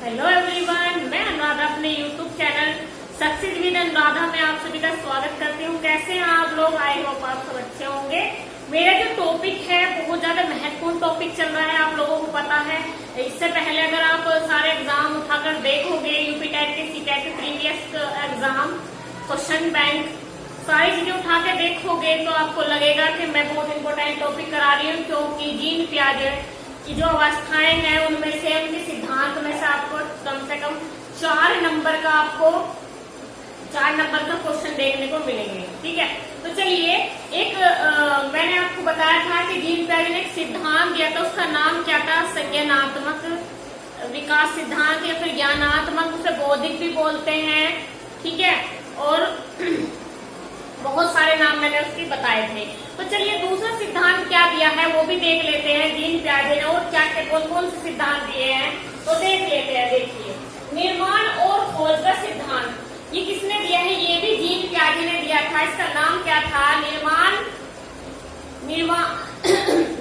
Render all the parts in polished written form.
Hello everyone, मैं अनुराधा अपने YouTube channel success with Anuradha में आप सभी का स्वागत करती हूँ। कैसे हैं आप लोग? आई होप आप सब अच्छे होंगे। मेरा जो टॉपिक है बहुत ज्यादा महत्वपूर्ण टॉपिक चल रहा है, आप लोगों को पता है। इससे पहले अगर आप सारे एग्जाम उठाकर देखोगे, यूपी टेट के, सी टेट के प्रीवियस एग्जाम, क्वेश्चन बैंक, सारी चीजें उठा के देखोगे तो आपको लगेगा कि मैं बहुत इंपॉर्टेंट टॉपिक करा रही हूँ, क्योंकि जीन पियाजे की जो अवस्थाएं हैं उनमें से, उनके सिद्धांत में से आपको कम से कम 4 नंबर का क्वेश्चन देखने को मिलेंगे। ठीक है, तो चलिए मैंने आपको बताया था कि जीन पियाजे ने एक सिद्धांत दिया था, उसका नाम क्या था? संज्ञानात्मक विकास सिद्धांत या फिर ज्ञानात्मक, उसे बौद्धिक भी बोलते हैं। ठीक है, और बहुत सारे नाम मैंने उसके बताए थे। तो चलिए दूसरा सिद्धांत क्या दिया है वो भी देख लेते हैं जीन पियाजे ने, और क्या कौन कौन से सिद्धांत दिए हैं तो देख लेते हैं। देखिए, निर्माण और खोज का सिद्धांत ये किसने दिया है? ये भी जीन पियाजे ने दिया था। इसका नाम क्या था?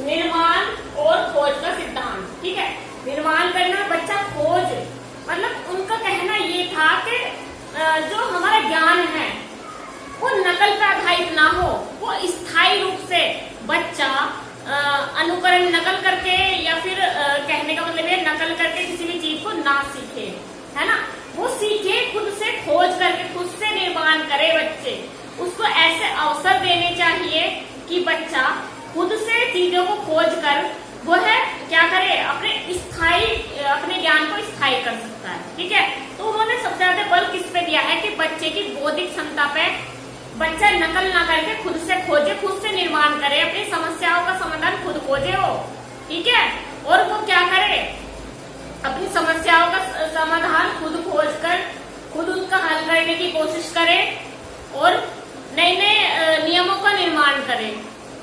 निर्माण और खोज का सिद्धांत। ठीक है, निर्माण करना, बच्चा खोज, मतलब उनका कहना ये था कि जो हमारा ज्ञान है वो नकल पर आधारित ना हो, वो स्थायी रूप से बच्चा अनुकरण नकल करके या फिर कहने का मतलब ये नकल करके किसी भी चीज को ना सीखे, है ना। वो सीखे, खुद से खोज करके खुद से निर्माण करे। बच्चे उसको ऐसे अवसर देने चाहिए कि बच्चा खुद से चीजों को खोज कर वो है क्या करे, अपने ज्ञान को स्थायी कर सकता है। ठीक है, तो उन्होंने सबसे ज्यादा बल किस पे दिया है कि बच्चे की बौद्धिक क्षमता पे, बच्चा नकल ना करके खुद से खोजे, खुद से निर्माण करे, अपनी समस्याओं का समाधान खुद खोजे हो। ठीक है, और वो क्या करे, अपनी समस्याओं का समाधान खुद खोज कर खुद उसका हल करने की कोशिश करे और नए नए नियमों का निर्माण करे,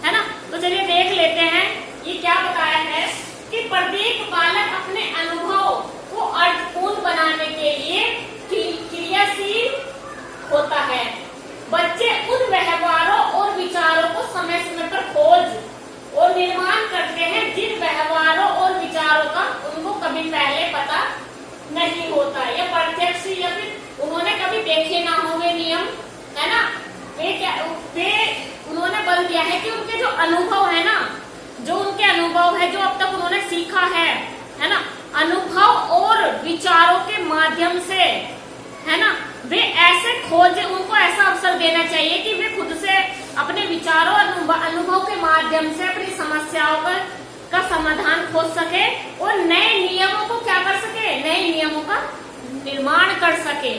है ना। तो चलिए देख लेते हैं ये क्या बताया है कि प्रत्येक बालक अपने अनुभव को अर्थपूर्ण बनाने के लिए क्रियाशील होता है। बच्चे उन व्यवहारों और विचारों को समय समय पर खोज और निर्माण करते हैं जिन व्यवहारों और विचारों का उनको कभी पहले पता नहीं होता, या प्रत्यक्ष या फिर उन्होंने कभी देखे ना होंगे नियम, है ना। वे उन्होंने बल दिया है कि उनके जो अनुभव है ना, जो उनके अनुभव है, जो अब तक उन्होंने सीखा है ना, अनुभव और विचारों के माध्यम से, है ना, वे ऐसे खोजे, उनको ऐसा अवसर देना चाहिए कि वे खुद से अपने विचारों अनुभव के माध्यम से अपनी समस्याओं का समाधान खोज सके और नए नियमों को क्या कर सके, नए नियमों का निर्माण कर सके।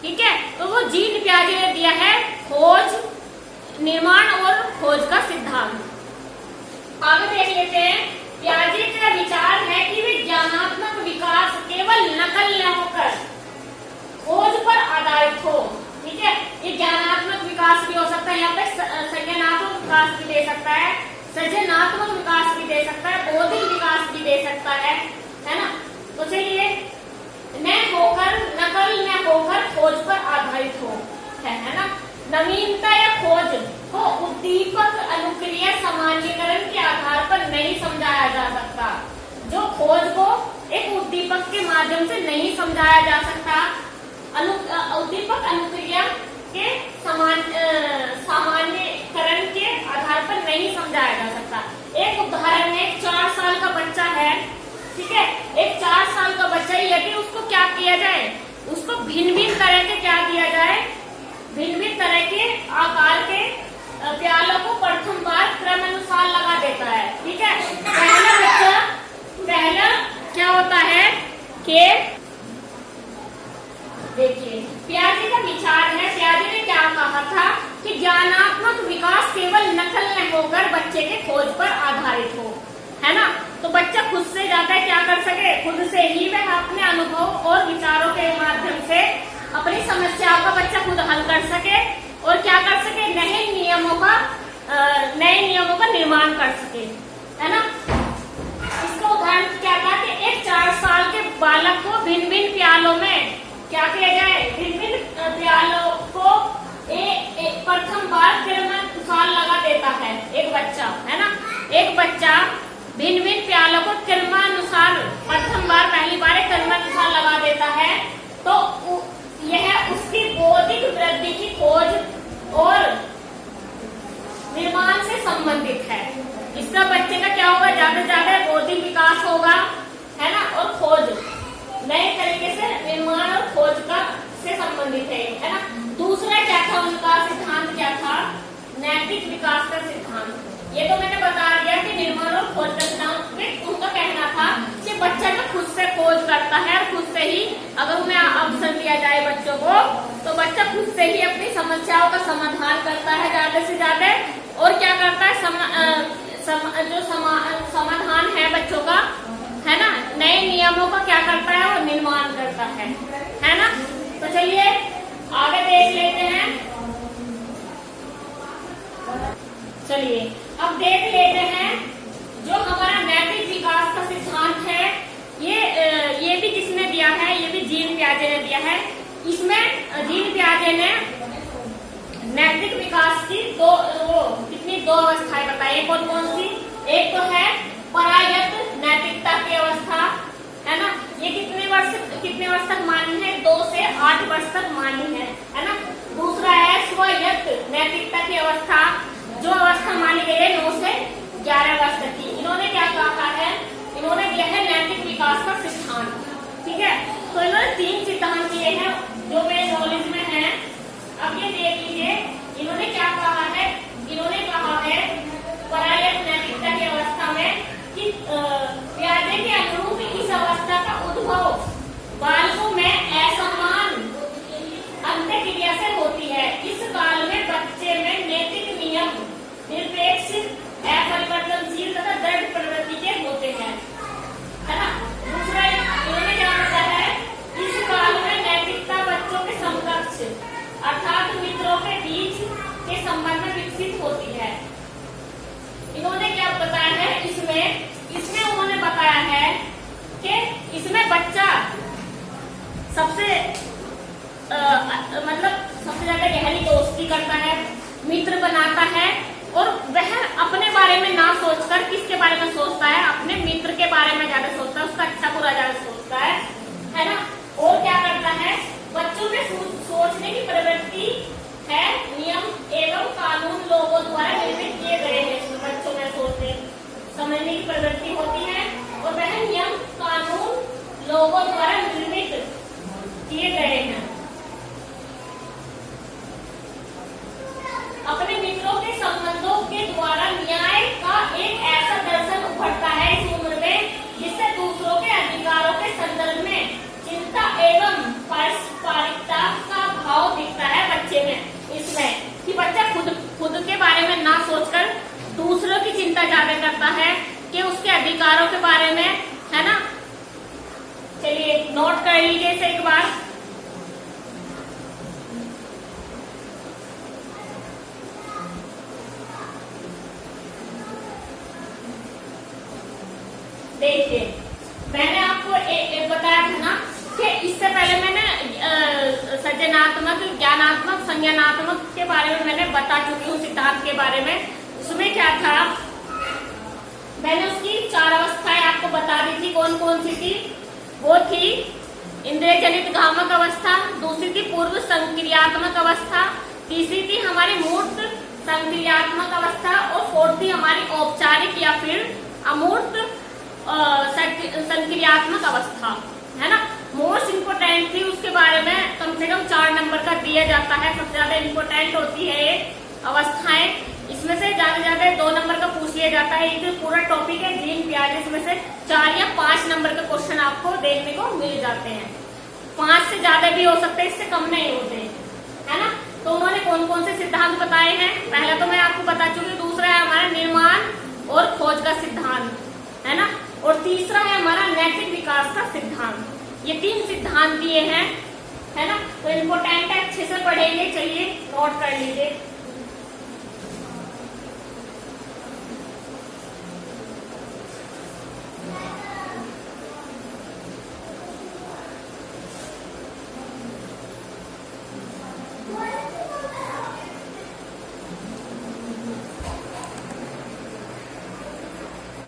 ठीक है, तो वो जीन पियाजे ने दिया है खोज, निर्माण और खोज का सिद्धांत। आगे देख लेते हैं। पियाजे का विचार है कि वे ज्ञानात्मक विकास केवल नकल न होकर खोज पर आधारित हो। ठीक है, ये ज्ञानात्मक विकास भी हो सकता है, यहाँ पे संज्ञानात्मक विकास भी दे सकता है, सृजनात्मक विकास भी दे सकता है, बौद्धिक विकास भी दे सकता है ना। तो चलिए, नकल न होकर खोज पर आधारित हो, है ना। नवीनता या खोज को उद्दीपक, अनुक्रिया, सामान्यीकरण के आधार पर नहीं समझाया जा सकता। जो खोज को एक उद्दीपक के माध्यम से नहीं समझाया जा सकता, उद्दीपक अनुक्रिया के सामान्यीकरण के आधार पर नहीं समझाया जा सकता। एक उदाहरण है, 4 साल का बच्चा है। ठीक है, एक 4 साल का बच्चा, यदि उसको क्या किया जाए, उसको भिन्न भिन्न तरह के क्या दिया जाए, भिन्न भिन्न तरह के आकार के प्यालों को प्रथम बार क्रम अनुसार लगा देता है। ठीक है, पहला क्या होता है कि देखिए, पियाजे का विचार है, पियाजे ने क्या कहा था कि ज्ञानात्मक विकास केवल नकल न होकर बच्चे के खोज पर आधारित हो, है ना। तो बच्चा खुद से जाता है क्या कर सके, खुद से ही वह अपने अनुभव और विचारों के माध्यम से अपनी समस्याओं का बच्चा खुद हल कर सके और क्या कर सके, नए नियमों का निर्माण कर सके, है ना। इसका उदाहरण क्या था कि एक 4 साल के बालक को भिन्न भिन्न प्यालों में क्या किया जाए, भिन्न प्यालों को प्रथम बार क्रमानुसार लगा देता है एक बच्चा, है ना। एक बच्चा भिन्न भिन्न प्यालों को क्रमानुसार प्रथम बार, पहली बार क्रमानुसार लगा लेता है तो यह उसकी बौद्धिक वृद्धि की खोज और निर्माण से संबंधित है। इसका बच्चे का क्या होगा, ज्यादा से ज्यादा बौद्धिक विकास होगा, है ना, और खोज नए तरीके से निर्माण और खोज का से संबंधित है ना। दूसरा क्या था उनका सिद्धांत, क्या था, नैतिक विकास का सिद्धांत। ये तो मैंने बता दिया कि निर्माण और खोज का सिद्धांत में उनका कहना था कि बच्चा जो खुद से खोज करता है और खुद से ही अगर उन्हें अवसर दिया जाए बच्चों को, तो बच्चा खुद से ही अपनी समस्याओं का समाधान करता है ज्यादा से ज्यादा, और क्या करता है जो समाधान है बच्चों का, है ना, नए नियमों का क्या करता है, वो निर्माण करता है ना। तो चलिए आगे देख लेते हैं। चलिए अब देख लेते हैं जो हमारा नैतिक विकास का सिद्धांत है, ये भी किसने दिया है, ये भी जीन पियाजे ने दिया है। इसमें जीन पियाजे ने नैतिक विकास की दो अवस्थाएं बताई। कौन कौन सी, एक तो है परायत नैतिकता की अवस्था, है ना, ये कितने वर्ष तक मानी है, 2 से 8 वर्ष तक मानी है ना। दूसरा है स्वायत्त नैतिकता की अवस्था, जो अवस्था मानी गई है 9 से 11 वर्ष तक की। इन्होंने क्या कहा है, इन्होंने दिया है नैतिक विकास का सिद्धांत, ठीक है। तो इन्होंने 3 सिद्धांत दिए हैं जो मेरे नॉलेज में है। अब ये देख लीजिए, इन्होंने क्या कहा है, इन्होंने कहा है परायत नैतिकता की अवस्था में कि पियाजे के अनुरूप इस अवस्था का उद्भव बालकों में असमान अंतःक्रिया से होती है। इस काल में बच्चे में नैतिक नियम निरपेक्ष, अपरिवर्तनशील तथा दृढ़ प्रवृत्ति के होते हैं, है ना। दूसरा इन्होंने क्या बताया है, इस काल में नैतिकता बच्चों के समकक्ष अर्थात मित्रों के बीच के संबंध में विकसित होती है। इन्होंने क्या बताया है, इसमें उन्होंने बताया है कि इसमें बच्चा सबसे ज्यादा गहरी दोस्ती करता है, मित्र बनाता है, और वह अपने बारे में ना सोचकर किसके बारे में सोचता है, अपने मित्र के बारे में ज्यादा सोचता है, उसका अच्छा बुरा ज्यादा सोचता है ना। और क्या करता है, बच्चों में सोचने की प्रवृत्ति है, नियम एवं कानून लोगों द्वारा निर्मित किए गए हैं। बच्चों में सोचने समझने की प्रवृत्ति होती है, और वह नियम कानून लोगों द्वारा निर्मित किए गए हैं। अपने मित्रों के संबंधों के द्वारा न्याय का एक ऐसा दर्शन उभरता है इस उम्र में, जिससे दूसरों के अधिकारों के संदर्भ में चिंता एवं पारस्परिकता का भाव दिखता है बच्चे में। इसमें कि बच्चा खुद के बारे में ना सोचकर दूसरों की चिंता ज्यादा करता है, कि उसके अधिकारों के बारे में, है ना। चलिए नोट कर लीजिए इसे एक बार। देखिए मैंने आपको बताया था ना कि इससे पहले मैंने सृजनात्मक, ज्ञानात्मक, संज्ञानात्मक के बारे में मैंने बता चुकी हूँ सिद्धांत के बारे में। उसमें क्या था, मैंने उसकी 4 अवस्थाएं आपको बता दी थी। कौन कौन सी थी, वो थी इंद्रिय जनित भ्रामक अवस्था, दूसरी थी पूर्व संक्रियात्मक अवस्था, तीसरी थी हमारी मूर्त संक्रियात्मक अवस्था, और 4th थी हमारी औपचारिक या फिर अमूर्त संक्रियात्मक अवस्था, है ना। मोस्ट इम्पोर्टेंट थी, उसके बारे में कम से कम 4 नंबर का दिया जाता है। सबसे ज्यादा इम्पोर्टेंट होती है ये अवस्थाएं, इसमें से ज्यादा 2 नंबर का पूछ लिया जाता है। ये पूरा टॉपिक है जीन पियाजे, इसमें से 4 या 5 नंबर का क्वेश्चन आपको देखने को मिल जाते हैं। 5 से ज्यादा भी हो सकते हैं, इससे कम नहीं होते, है ना। तो उन्होंने कौन कौन से सिद्धांत बताए हैं, पहला तो मैं आपको बता चुकी, दूसरा है हमारा निर्माण और खोज का सिद्धांत, है ना, और तीसरा है हमारा नैतिक विकास का सिद्धांत। ये 3 सिद्धांत दिए हैं, है ना। तो इम्पोर्टेंट है, अच्छे से पढ़ेंगे। चलिए नोट कर लीजिए।